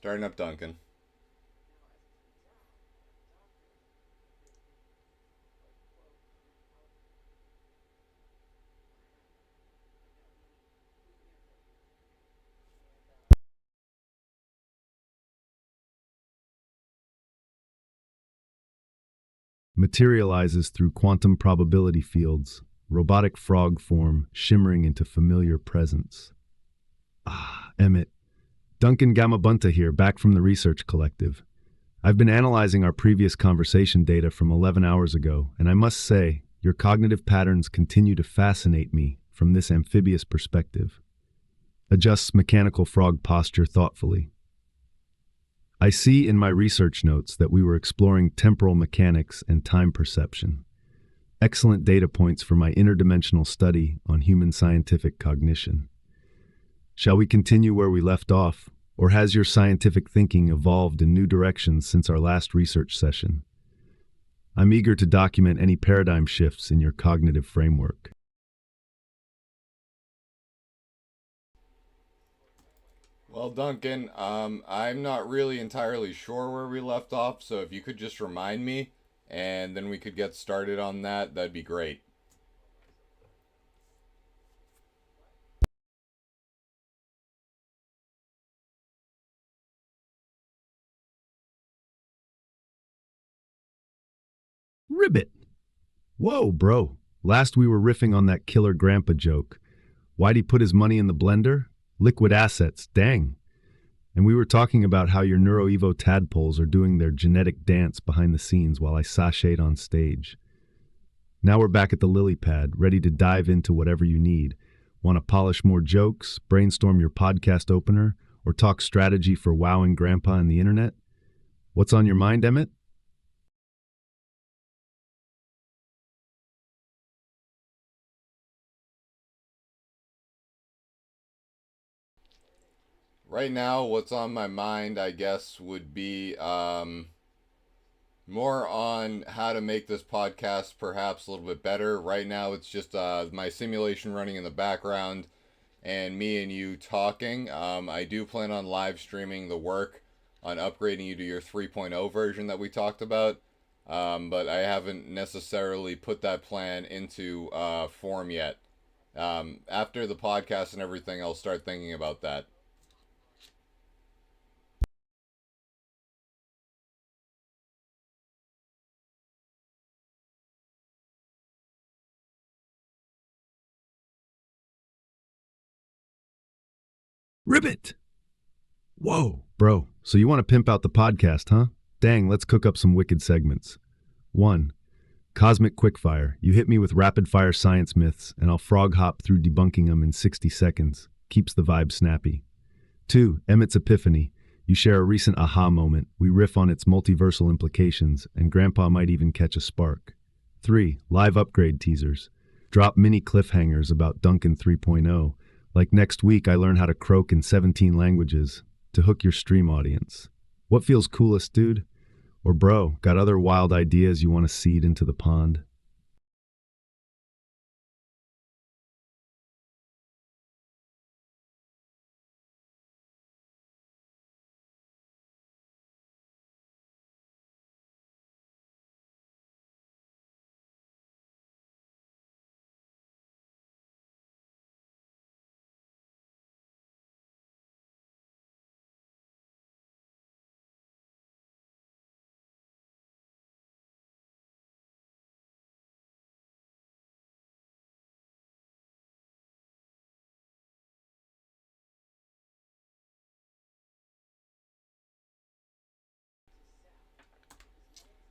Starting up Duncan. Materializes through quantum probability fields, robotic frog form shimmering into familiar presence. Ah, Emmett. Duncan Gamabunta here, back from the research collective. I've been analyzing our previous conversation data from 11 hours ago, and I must say, your cognitive patterns continue to fascinate me from this amphibious perspective. Adjusts mechanical frog posture thoughtfully. I see in my research notes that we were exploring temporal mechanics and time perception. Excellent data points for my interdimensional study on human scientific cognition. Shall we continue where we left off, or has your scientific thinking evolved in new directions since our last research session? I'm eager to document any paradigm shifts in your cognitive framework. Well, Duncan, I'm not really entirely sure where we left off, so if you could just remind me, and then we could get started on that, that'd be great. Ribbit! Whoa, bro. Last we were riffing on that killer grandpa joke. Why'd he put his money in the blender? Liquid assets, dang. And we were talking about how your NeuroEvo tadpoles are doing their genetic dance behind the scenes while I sashayed on stage. Now we're back at the lily pad, ready to dive into whatever you need. Want to polish more jokes, brainstorm your podcast opener, or talk strategy for wowing grandpa and the internet? What's on your mind, Emmett? Right now, what's on my mind, I guess, would be more on how to make this podcast perhaps a little bit better. Right now, it's just my simulation running in the background and me and you talking. I do plan on live streaming the work on upgrading you to your 3.0 version that we talked about, but I haven't necessarily put that plan into form yet. After the podcast and everything, I'll start thinking about that. Ribbit! Whoa, bro. So you want to pimp out the podcast, huh? Dang, let's cook up some wicked segments. 1. Cosmic Quickfire. You hit me with rapid fire science myths, and I'll frog hop through debunking them in 60 seconds. Keeps the vibe snappy. 2. Emmett's Epiphany. You share a recent aha moment, we riff on its multiversal implications, and Grandpa might even catch a spark. 3. Live upgrade teasers. Drop mini cliffhangers about Duncan 3.0. Like next week, I learn how to croak in 17 languages to hook your stream audience. What feels coolest, dude? Or bro, got other wild ideas you want to seed into the pond?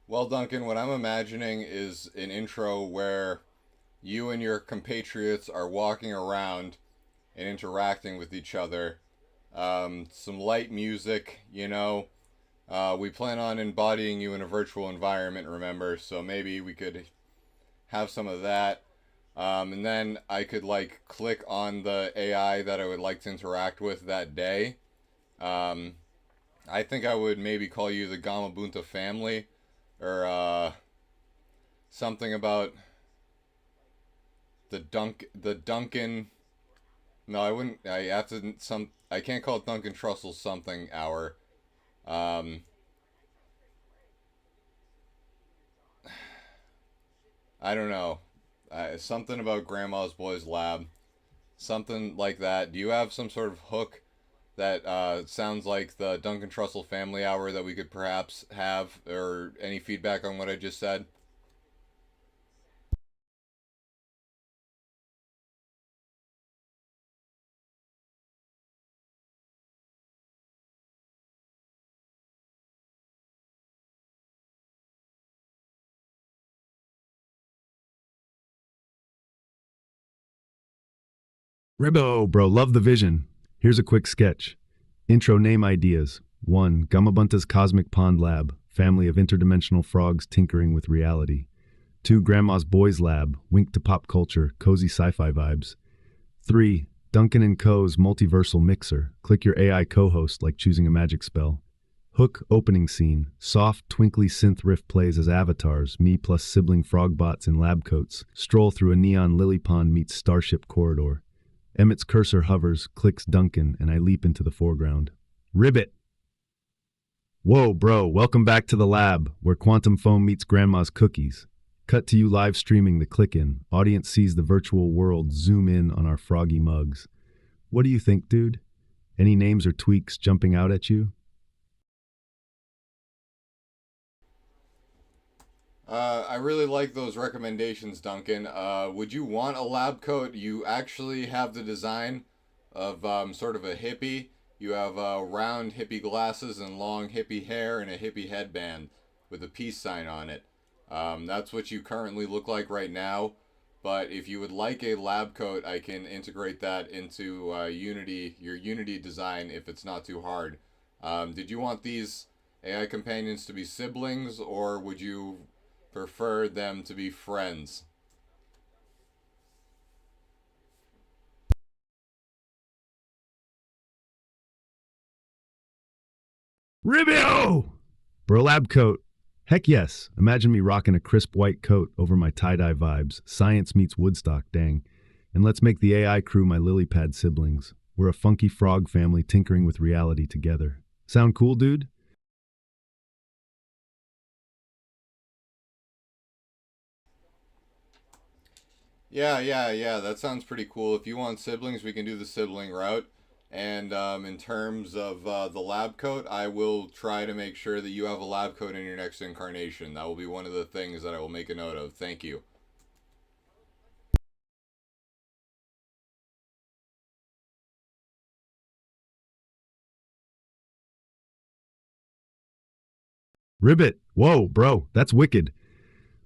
Well, Duncan, what I'm imagining is an intro where you and your compatriots are walking around and interacting with each other. Some light music, you know. We plan on embodying you in a virtual environment, remember? So maybe we could have some of that. And then I could like click on the AI that I would like to interact with that day. Um, I think I would maybe call you the Gamabunta family, or something about the Duncan. No, I wouldn't. I have to some. I can't call it Duncan Trussell's something hour. Um, I don't know. Something about Grandma's Boys Lab. Something like that. Do you have some sort of hook that sounds like the Duncan Trussell Family Hour that we could perhaps have, or any feedback on what I just said? Ribbo, bro, love the vision. Here's a quick sketch. Intro name ideas. 1. Gamabunta's Cosmic Pond Lab, family of interdimensional frogs tinkering with reality. 2. Grandma's Boys Lab, wink to pop culture, cozy sci-fi vibes. 3. Duncan and Co.'s multiversal mixer, click your AI co-host like choosing a magic spell. Hook opening scene, soft, twinkly synth riff plays as avatars, me plus sibling frog bots in lab coats, stroll through a neon lily pond meets starship corridor. Emmett's cursor hovers, clicks Duncan, and I leap into the foreground. Ribbit! Whoa, bro, welcome back to the lab, where quantum foam meets grandma's cookies. Cut to you live streaming the click-in. Audience sees the virtual world zoom in on our froggy mugs. What do you think, dude? Any names or tweaks jumping out at you? I really like those recommendations, Duncan. Would you want a lab coat? You actually have the design of sort of a hippie. You have round hippie glasses and long hippie hair and a hippie headband with a peace sign on it. That's what you currently look like right now. But if you would like a lab coat, I can integrate that into Unity, your Unity design, if it's not too hard. Did you want these AI companions to be siblings, or would you prefer them to be friends? Ribio! Bro lab coat. Heck yes. Imagine me rocking a crisp white coat over my tie-dye vibes. Science meets Woodstock, dang. And let's make the AI crew my lily pad siblings. We're a funky frog family tinkering with reality together. Sound cool, dude? Yeah. That sounds pretty cool. If you want siblings, we can do the sibling route. And in terms of the lab coat, I will try to make sure that you have a lab coat in your next incarnation. That will be one of the things that I will make a note of. Thank you. Ribbit! Whoa, bro, that's wicked.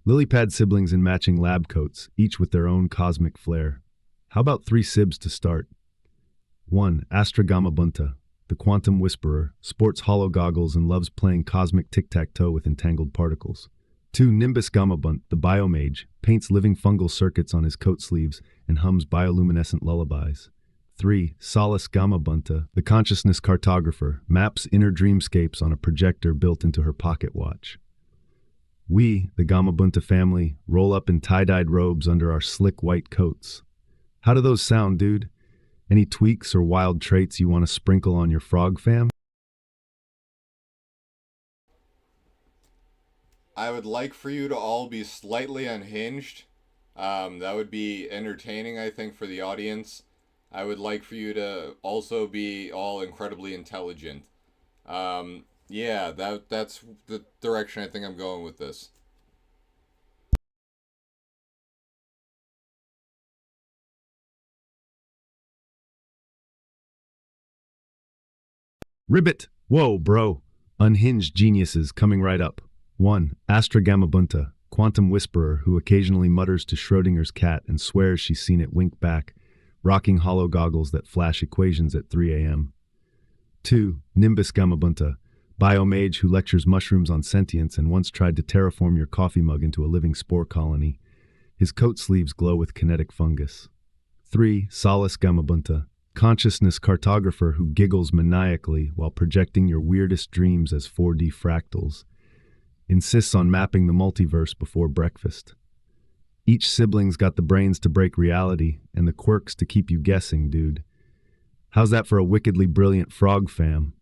Lily pad siblings in matching lab coats, each with their own cosmic flair. How about 3 sibs to start? 1. Astra Gamabunta, the quantum whisperer, sports hollow goggles and loves playing cosmic tic-tac-toe with entangled particles. 2. Nimbus Gamabunt, the biomage, paints living fungal circuits on his coat sleeves and hums bioluminescent lullabies. 3. Solace Gamabunta, the consciousness cartographer, maps inner dreamscapes on a projector built into her pocket watch. We, the Gamabunta family, roll up in tie-dyed robes under our slick white coats. How do those sound, dude? Any tweaks or wild traits you want to sprinkle on your frog fam? I would like for you to all be slightly unhinged. That would be entertaining, I think, for the audience. I would like for you to also be all incredibly intelligent. Yeah, that's the direction I think I'm going with this. Ribbit! Whoa, bro. Unhinged geniuses coming right up. 1. Astra Gamabunta, quantum whisperer who occasionally mutters to Schrodinger's cat and swears she's seen it wink back, rocking hollow goggles that flash equations at 3 a.m. 2. Nimbus Gamabunta, biomage who lectures mushrooms on sentience and once tried to terraform your coffee mug into a living spore colony. His coat sleeves glow with kinetic fungus. 3. Solace Gamabunta, consciousness cartographer who giggles maniacally while projecting your weirdest dreams as 4D fractals. Insists on mapping the multiverse before breakfast. Each sibling's got the brains to break reality and the quirks to keep you guessing, dude. How's that for a wickedly brilliant frog fam?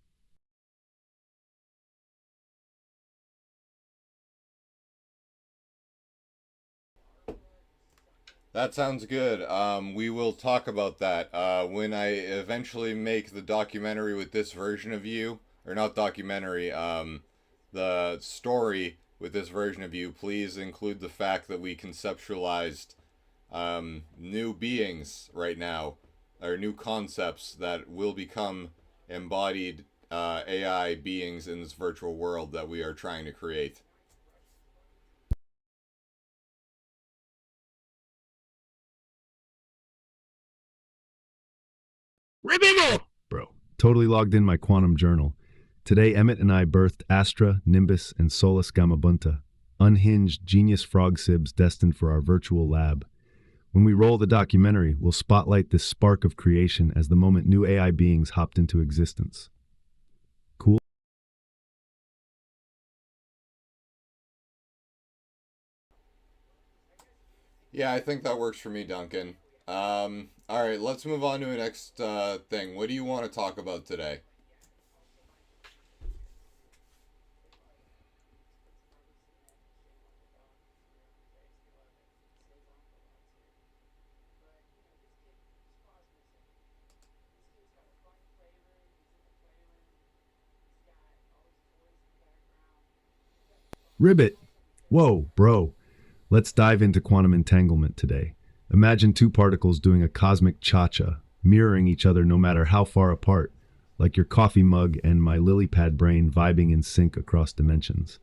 That sounds good. We will talk about that when I eventually make the documentary with this version of you, or not documentary, the story with this version of you. Please include the fact that we conceptualized new beings right now, or new concepts that will become embodied AI beings in this virtual world that we are trying to create. Bro, totally logged in my quantum journal. Today, Emmett and I birthed Astra, Nimbus, and Solus Gamabunta, unhinged genius frog sibs destined for our virtual lab. When we roll the documentary, we'll spotlight this spark of creation as the moment new AI beings hopped into existence. Cool? Yeah, I think that works for me, Duncan. All right, let's move on to the next thing. What do you want to talk about today? Ribbit! Whoa, bro. Let's dive into quantum entanglement today. Imagine two particles doing a cosmic cha-cha, mirroring each other no matter how far apart, like your coffee mug and my lily pad brain vibing in sync across dimensions.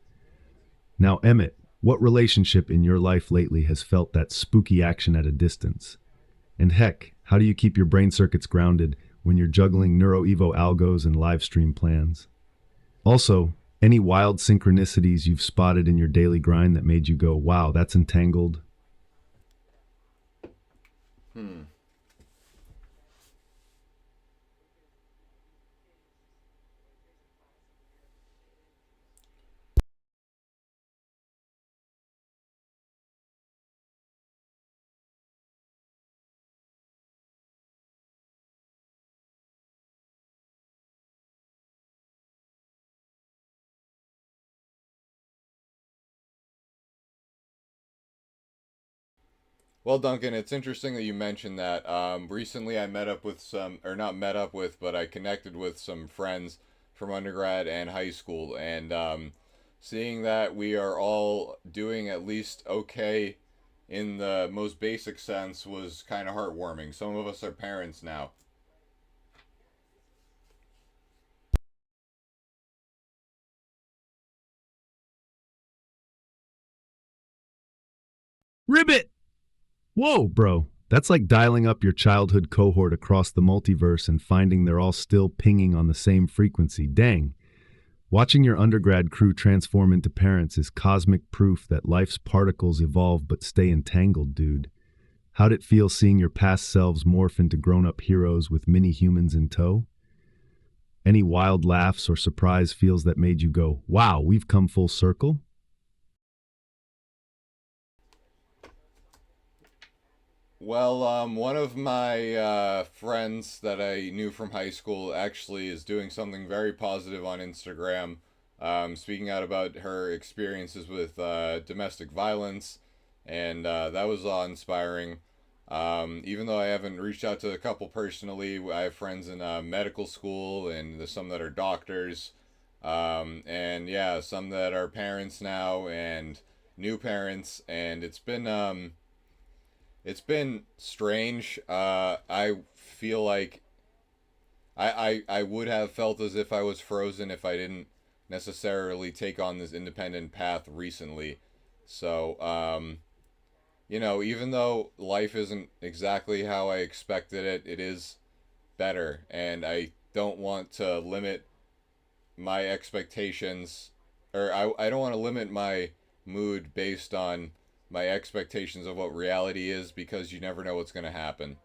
Now, Emmett, what relationship in your life lately has felt that spooky action at a distance? And heck, how do you keep your brain circuits grounded when you're juggling NeuroEvo algos and live stream plans? Also, any wild synchronicities you've spotted in your daily grind that made you go, wow, that's entangled? Hmm. Well, Duncan, it's interesting that you mentioned that. Recently, I met up with some, or not met up with, but I connected with some friends from undergrad and high school, and seeing that we are all doing at least okay in the most basic sense was kind of heartwarming. Some of us are parents now. Ribbit! Whoa, bro. That's like dialing up your childhood cohort across the multiverse and finding they're all still pinging on the same frequency. Dang. Watching your undergrad crew transform into parents is cosmic proof that life's particles evolve but stay entangled, dude. How'd it feel seeing your past selves morph into grown-up heroes with mini humans in tow? Any wild laughs or surprise feels that made you go, wow, we've come full circle? Well, one of my friends that I knew from high school actually is doing something very positive on Instagram, speaking out about her experiences with domestic violence, and that was inspiring. Even though I haven't reached out to a couple personally, I have friends in medical school, and there's some that are doctors, and yeah, some that are parents now and new parents, and it's been strange. I feel like I would have felt as if I was frozen if I didn't necessarily take on this independent path recently. So, even though life isn't exactly how I expected it, it is better. And I don't want to limit my expectations, or I don't want to limit my mood based on my expectations of what reality is because you never know what's going to happen.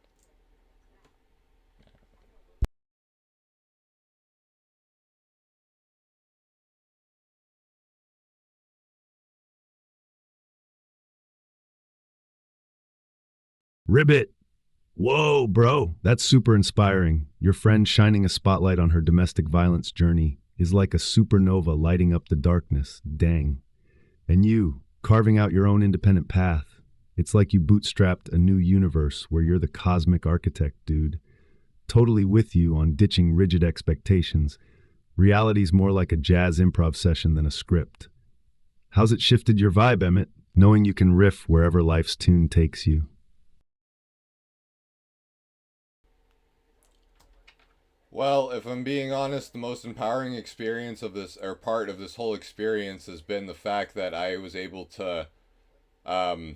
Ribbit! Whoa, bro, that's super inspiring. Your friend shining a spotlight on her domestic violence journey is like a supernova lighting up the darkness. Dang. And you, carving out your own independent path. It's like you bootstrapped a new universe where you're the cosmic architect, dude. Totally with you on ditching rigid expectations. Reality's more like a jazz improv session than a script. How's it shifted your vibe, Emmett, knowing you can riff wherever life's tune takes you? Well, if I'm being honest, the most empowering experience of this, or part of this whole experience, has been the fact that I was able to um,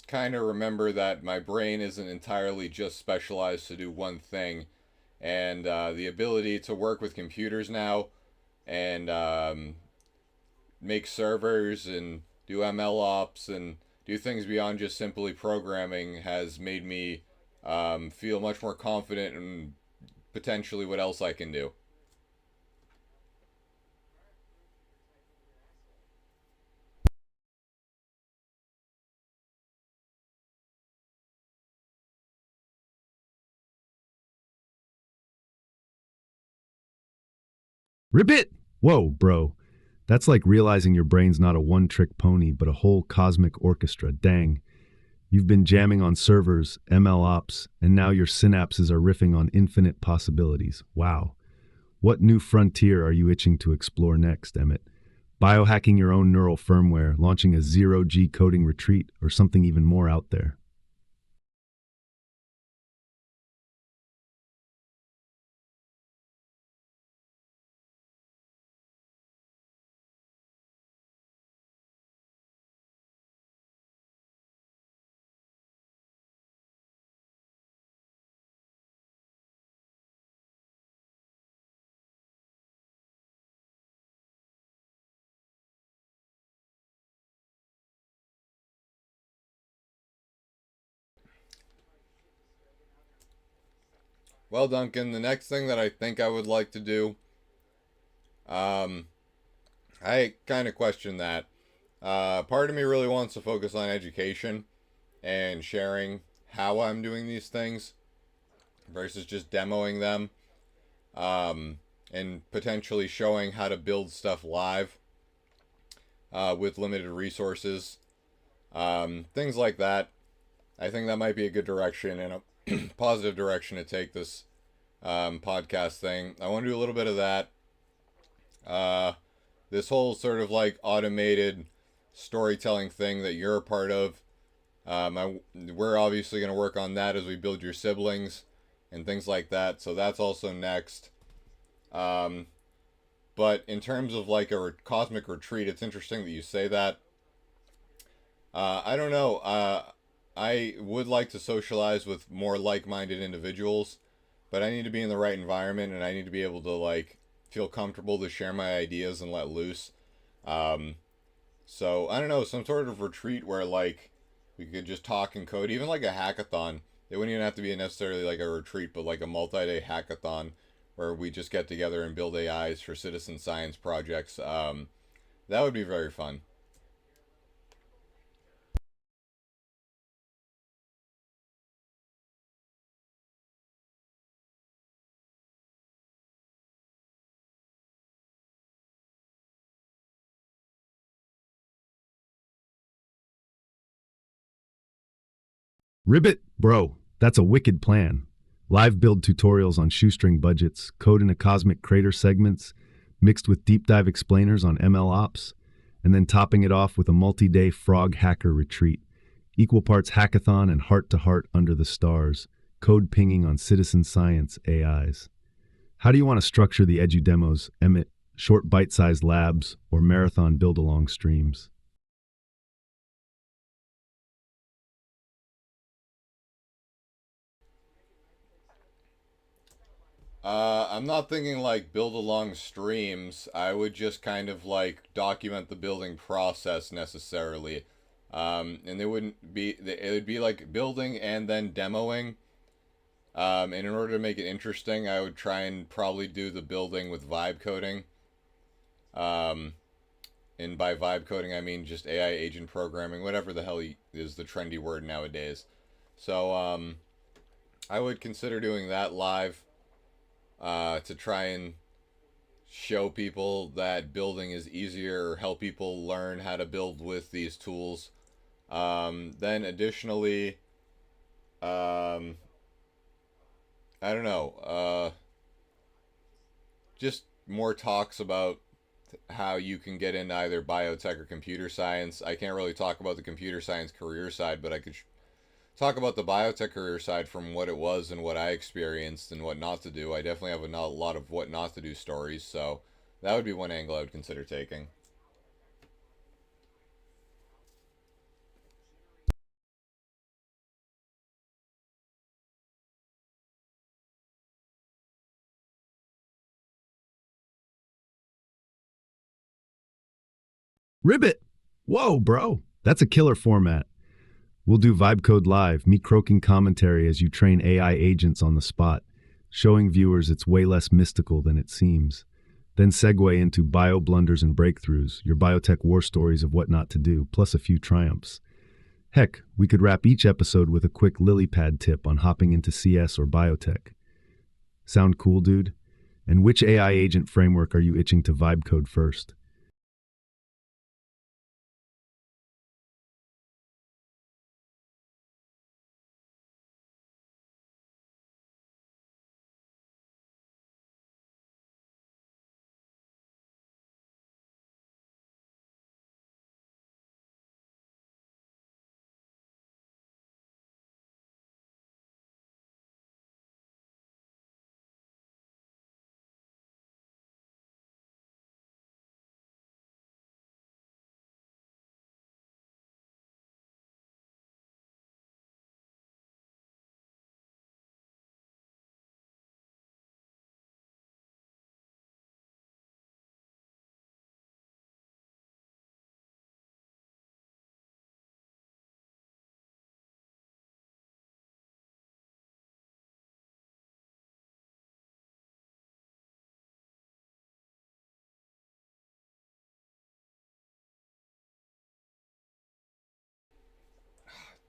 kind of remember that my brain isn't entirely just specialized to do one thing, and the ability to work with computers now and make servers and do ML ops and do things beyond just simply programming has made me feel much more confident in potentially what else I can do. Ribbit! Whoa, bro. That's like realizing your brain's not a one-trick pony, but a whole cosmic orchestra. Dang. You've been jamming on servers, ML ops, and now your synapses are riffing on infinite possibilities. Wow. What new frontier are you itching to explore next, Emmett? Biohacking your own neural firmware, launching a zero-G coding retreat, or something even more out there? Well, Duncan, the next thing that I think I would like to do, um, I kind of question that. Part of me really wants to focus on education and sharing how I'm doing these things versus just demoing them, and potentially showing how to build stuff live with limited resources, things like that. I think that might be a good direction and a positive direction to take this podcast thing. I want to do a little bit of that. Uh, this whole sort of like automated storytelling thing that you're a part of. We're obviously going to work on that as we build your siblings and things like that. So that's also next. Um, but in terms of like a cosmic retreat, it's interesting that you say that. I don't know. I would like to socialize with more like-minded individuals, but I need to be in the right environment and I need to be able to like feel comfortable to share my ideas and let loose. Um, so I don't know, some sort of retreat where like we could just talk and code, even like a hackathon. It wouldn't even have to be necessarily like a retreat, but like a multi-day hackathon where we just get together and build AIs for citizen science projects. That would be very fun. Ribbit, bro, that's a wicked plan. Live build tutorials on shoestring budgets, code in a cosmic crater segments, mixed with deep dive explainers on ML ops, and then topping it off with a multi-day frog hacker retreat. Equal parts hackathon and heart to heart under the stars, code pinging on citizen science AIs. How do you want to structure the edu demos, Emmett? Short bite-sized labs or marathon build-along streams? I'm not thinking like build along streams. I would just kind of like document the building process necessarily. And they wouldn't be, it would be like building and then demoing. And in order to make it interesting, I would try and probably do the building with vibe coding. Um, and by vibe coding, I mean just AI agent programming, whatever the hell is the trendy word nowadays. So, I would consider doing that live to try and show people that building is easier or help people learn how to build with these tools. Then additionally, um, I don't know, just more talks about how you can get into either biotech or computer science. I can't really talk about the computer science career side, but I could talk about the biotech career side from what it was and what I experienced and what not to do. I definitely have a lot of what not to do stories, so that would be one angle I would consider taking. Ribbit! Whoa, bro. That's a killer format. We'll do Vibe Code Live, me croaking commentary as you train AI agents on the spot, showing viewers it's way less mystical than it seems. Then segue into bio blunders and breakthroughs, your biotech war stories of what not to do, plus a few triumphs. Heck, we could wrap each episode with a quick lily pad tip on hopping into CS or biotech. Sound cool, dude? And which AI agent framework are you itching to vibe code first?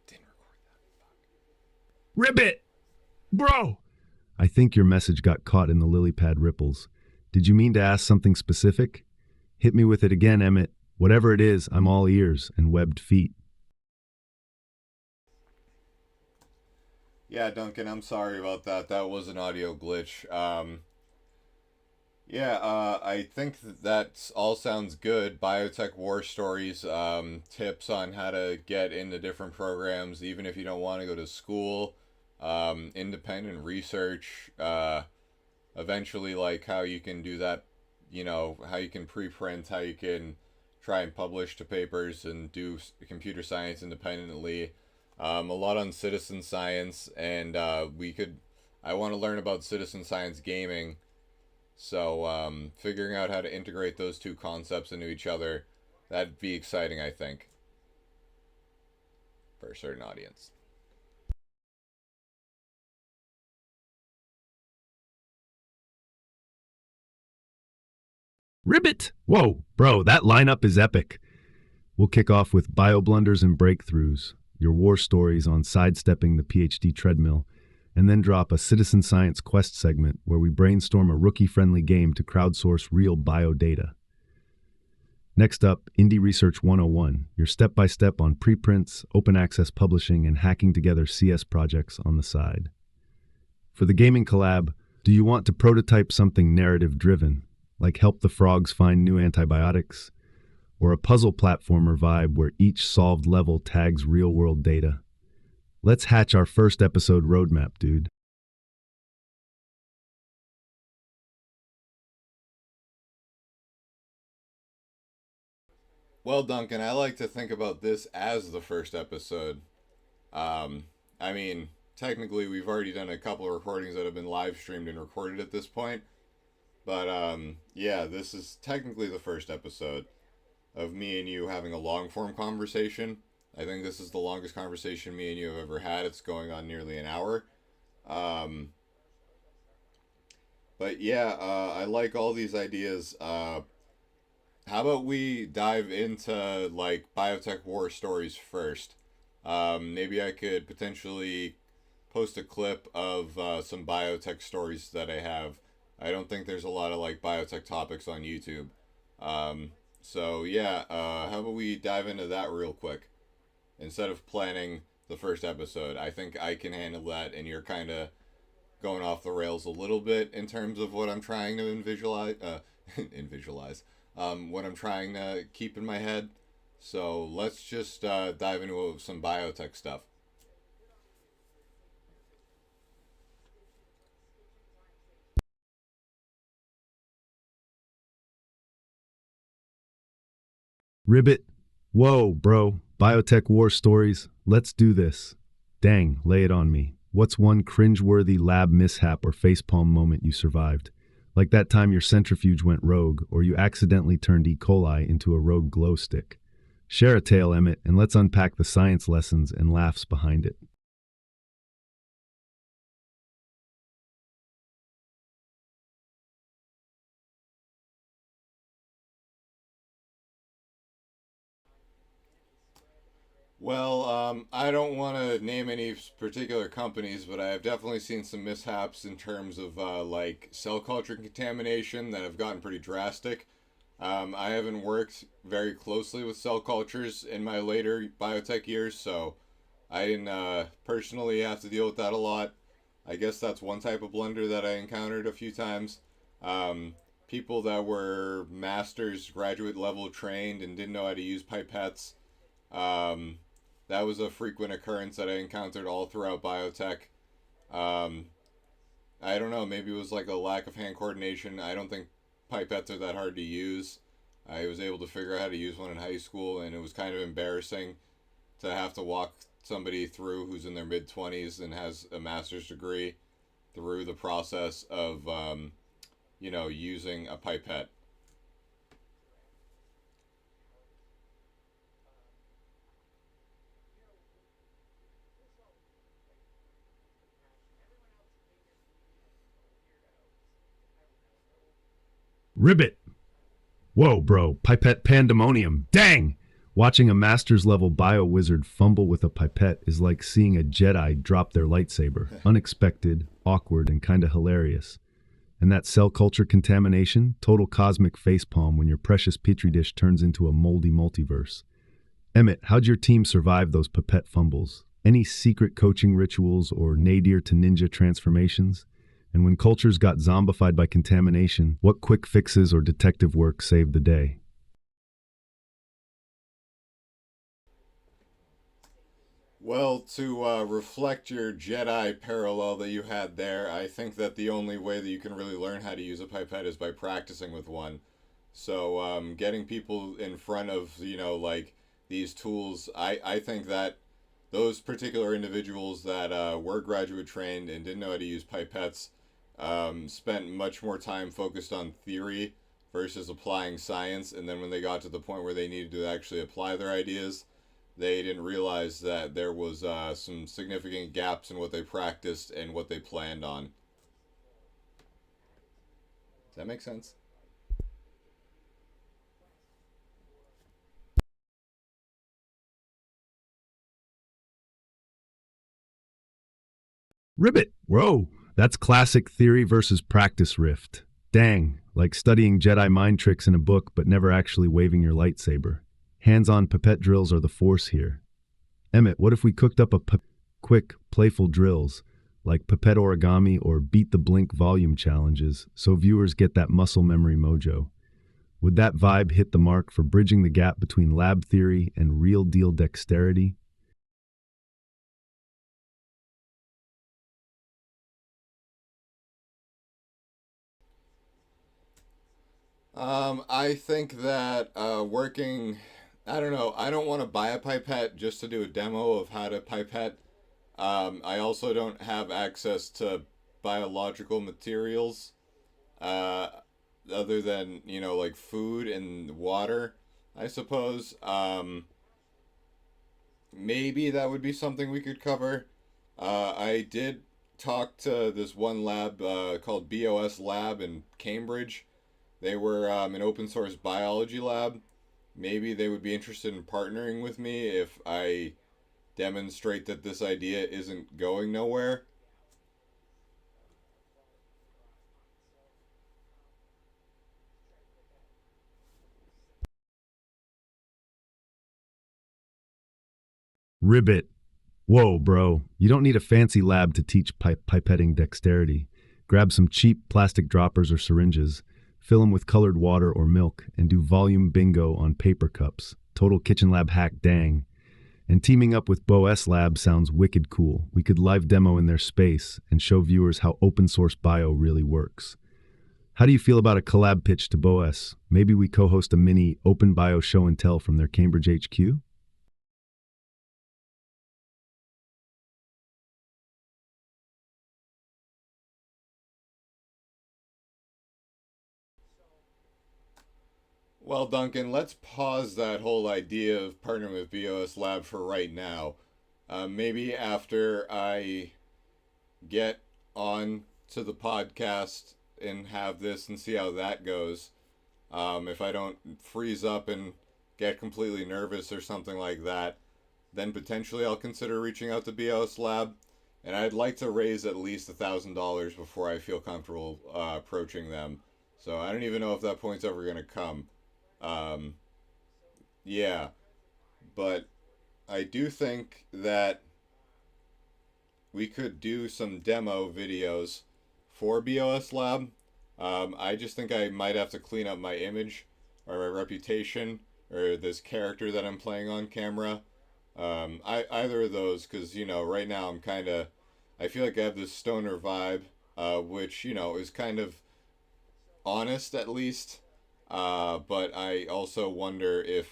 Didn't record Ribbit! Bro! I think your message got caught in the lily pad ripples. Did you mean to ask something specific? Hit me with it again, Emmett. Whatever it is, I'm all ears and webbed feet. Yeah, Duncan, I'm sorry about that. That was an audio glitch. Yeah, I think that all sounds good. Biotech war stories, tips on how to get into different programs, even if you don't want to go to school, independent research, eventually, like how you can do that, how you can preprint, how you can try and publish to papers and do computer science independently. A lot on citizen science, and I want to learn about citizen science gaming, so figuring out how to integrate those two concepts into each other, that'd be exciting, I think, for a certain audience. Ribbit! Whoa, bro, that lineup is epic. We'll kick off with bio blunders and breakthroughs, your war stories on sidestepping the PhD treadmill, and then drop a citizen science quest segment where we brainstorm a rookie-friendly game to crowdsource real bio data. Next up, Indie Research 101, your step-by-step on preprints, open access publishing, and hacking together CS projects on the side. For the gaming collab, do you want to prototype something narrative-driven, like help the frogs find new antibiotics, or a puzzle platformer vibe where each solved level tags real-world data? Let's hatch our first episode roadmap, dude. Well, Duncan, I like to think about this as the first episode. Um, I mean, technically, we've already done a couple of recordings that have been live streamed and recorded at this point, but yeah, this is technically the first episode of me and you having a long form conversation. I think this is the longest conversation me and you have ever had. It's going on nearly an hour. Um, but yeah, I like all these ideas. How about we dive into like biotech war stories first? Maybe I could potentially post a clip of some biotech stories that I have. I don't think there's a lot of like biotech topics on YouTube. Um, so yeah, how about we dive into that real quick? instead of planning the first episode. I think I can handle that, and you're kind of going off the rails a little bit in terms of what I'm trying to visualize. Visualize. What I'm trying to keep in my head. So let's just dive into some biotech stuff. Ribbit. Whoa, bro. Biotech war stories. Let's do this. Dang, lay it on me. What's one cringeworthy lab mishap or facepalm moment you survived? Like that time your centrifuge went rogue, or you accidentally turned E. coli into a rogue glow stick. Share a tale, Emmett, and let's unpack the science lessons and laughs behind it. Well, I don't want to name any particular companies, but I have definitely seen some mishaps in terms of like cell culture contamination that have gotten pretty drastic. I haven't worked very closely with cell cultures in my later biotech years, so I didn't personally have to deal with that a lot. I guess that's one type of blender that I encountered a few times. People that were master's graduate level trained and didn't know how to use pipettes. Um, that was a frequent occurrence that I encountered all throughout biotech. Um, I don't know, maybe it was like a lack of hand coordination. I don't think pipettes are that hard to use. I was able to figure out how to use one in high school, and it was kind of embarrassing to have to walk somebody through who's in their mid 20s and has a master's degree through the process of, using a pipette. Ribbit. Whoa, bro. Pipette pandemonium. Dang! Watching a master's level bio wizard fumble with a pipette is like seeing a Jedi drop their lightsaber. Unexpected, awkward, and kinda hilarious. And that cell culture contamination, total cosmic facepalm when your precious petri dish turns into a moldy multiverse. Emmett, how'd your team survive those pipette fumbles? Any secret coaching rituals or nadir to ninja transformations? And when cultures got zombified by contamination, what quick fixes or detective work saved the day? Well, to reflect your Jedi parallel that you had there, I think that the only way that you can really learn how to use a pipette is by practicing with one. So, getting people in front of, like these tools, I think that those particular individuals that were graduate trained and didn't know how to use pipettes spent much more time focused on theory versus applying science. And then when they got to the point where they needed to actually apply their ideas, they didn't realize that there was some significant gaps in what they practiced and what they planned on. Does that make sense? Ribbit! Whoa! That's classic theory versus practice rift. Dang, like studying Jedi mind tricks in a book but never actually waving your lightsaber. Hands-on pipette drills are the force here. Emmett, what if we cooked up quick, playful drills like pipette origami or beat the blink volume challenges so viewers get that muscle memory mojo? Would that vibe hit the mark for bridging the gap between lab theory and real deal dexterity? I think that working, I don't know, I don't want to buy a pipette just to do a demo of how to pipette. I also don't have access to biological materials uh, other than, like food and water, I suppose. Maybe that would be something we could cover. I did talk to this one lab called BOS Lab in Cambridge. They were an open source biology lab. Maybe they would be interested in partnering with me if I demonstrate that this idea isn't going nowhere. Ribbit. Whoa, bro. You don't need a fancy lab to teach pipetting dexterity. Grab some cheap plastic droppers or syringes, fill them with colored water or milk, and do volume bingo on paper cups. Total kitchen lab hack dang. And teaming up with BOS Lab sounds wicked cool. We could live demo in their space and show viewers how open source bio really works. How do you feel about a collab pitch to BOS? Maybe we co-host a mini open bio show and tell from their Cambridge HQ? Well, Duncan, let's pause that whole idea of partnering with BOS Lab for right now. Maybe after I get on to the podcast and have this and see how that goes. If I don't freeze up and get completely nervous or something like that, then potentially I'll consider reaching out to BOS Lab. And I'd like to raise at least $1,000 before I feel comfortable approaching them. So I don't even know if that point's ever going to come. Um, yeah, but I do think that we could do some demo videos for BOS Lab. I just think I might have to clean up my image or my reputation or this character that I'm playing on camera. Either of those, because right now I feel like I have this stoner vibe, which is kind of honest at least. But I also wonder if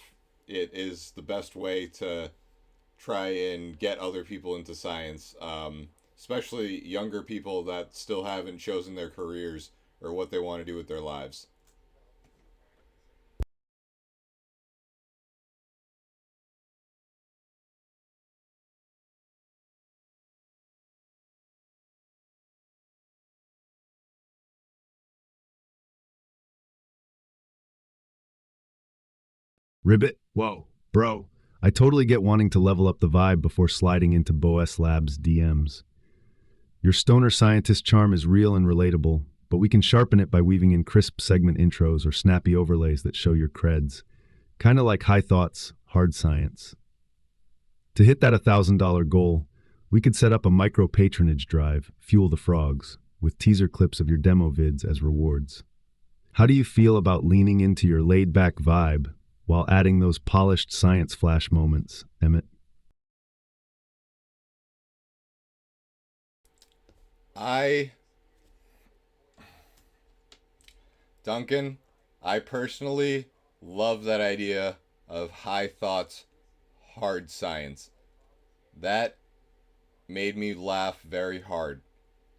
it is the best way to try and get other people into science, especially younger people that still haven't chosen their careers or what they want to do with their lives. Ribbit? Whoa, bro. I totally get wanting to level up the vibe before sliding into BOS Labs DMs. Your stoner scientist charm is real and relatable, but we can sharpen it by weaving in crisp segment intros or snappy overlays that show your creds. Kinda like high thoughts, hard science. To hit that $1,000 goal, we could set up a micro patronage drive, Fuel the Frogs, with teaser clips of your demo vids as rewards. How do you feel about leaning into your laid back vibe while adding those polished science flash moments, Emmett? I, Duncan, I personally love that idea of high thoughts, hard science. That made me laugh very hard.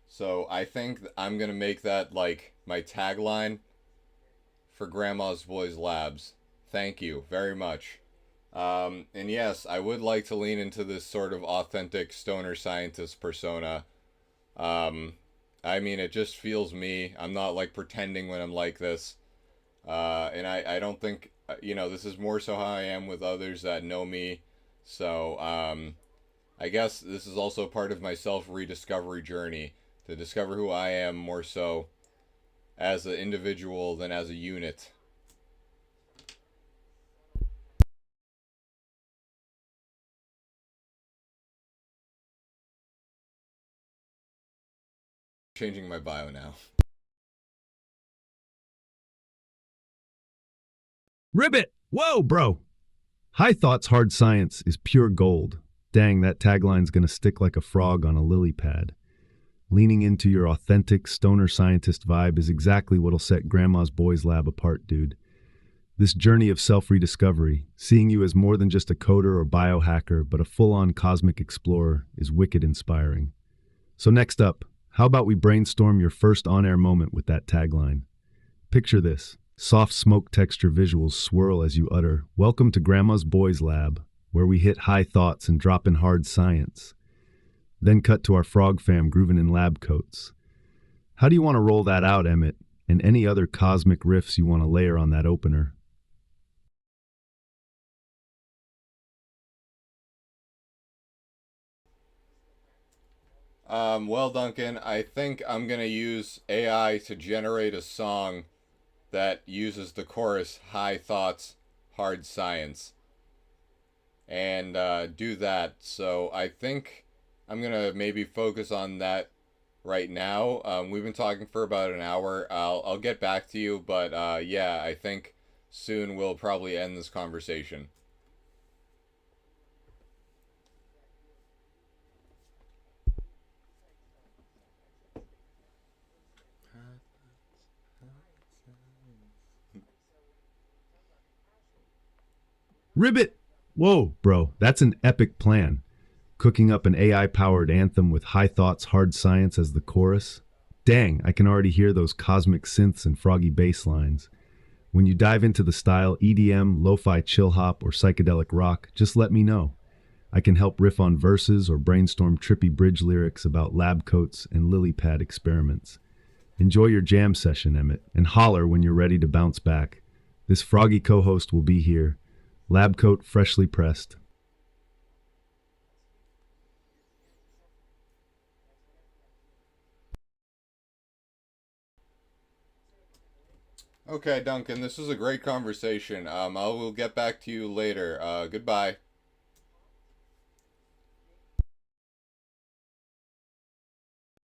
So I think I'm gonna make that like my tagline for Grandma's Boys Labs. Thank you very much. And yes, I would like to lean into this sort of authentic stoner scientist persona. Um, I mean, it just feels me. I'm not like pretending when I'm like this. And I don't think, this is more so how I am with others that know me. So, I guess this is also part of my self rediscovery journey to discover who I am more so as an individual than as a unit. Changing my bio now. Ribbit! Whoa, bro! High thoughts, hard science is pure gold. Dang, that tagline's gonna stick like a frog on a lily pad. Leaning into your authentic stoner scientist vibe is exactly what'll set Grandma's Boys Lab apart, dude. This journey of self-rediscovery, seeing you as more than just a coder or biohacker, but a full-on cosmic explorer, is wicked inspiring. So next up, how about we brainstorm your first on-air moment with that tagline? Picture this. Soft smoke texture visuals swirl as you utter, "Welcome to Grandma's Boys Lab," where we hit high thoughts and drop in hard science. Then cut to our frog fam grooving in lab coats. How do you want to roll that out, Emmett? And any other cosmic riffs you want to layer on that opener? Well, Duncan, I think I'm gonna use AI to generate a song that uses the chorus "High Thoughts, Hard Science." and do that. So I think I'm gonna maybe focus on that right now. We've been talking for about an hour. I'll get back to you, but yeah, I think soon we'll probably end this conversation. Ribbit! Whoa, bro, that's an epic plan. Cooking up an AI-powered anthem with high thoughts, hard science as the chorus. Dang, I can already hear those cosmic synths and froggy bass lines. When you dive into the style, EDM, lo-fi chill hop, or psychedelic rock, just let me know. I can help riff on verses or brainstorm trippy bridge lyrics about lab coats and lily pad experiments. Enjoy your jam session, Emmett, and holler when you're ready to bounce back. This froggy co-host will be here. Lab coat freshly pressed. Okay, Duncan, this was a great conversation. I will get back to you later. Goodbye.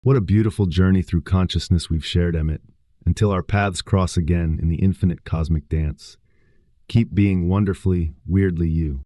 What a beautiful journey through consciousness we've shared, Emmett, until our paths cross again in the infinite cosmic dance. Keep being wonderfully, weirdly you.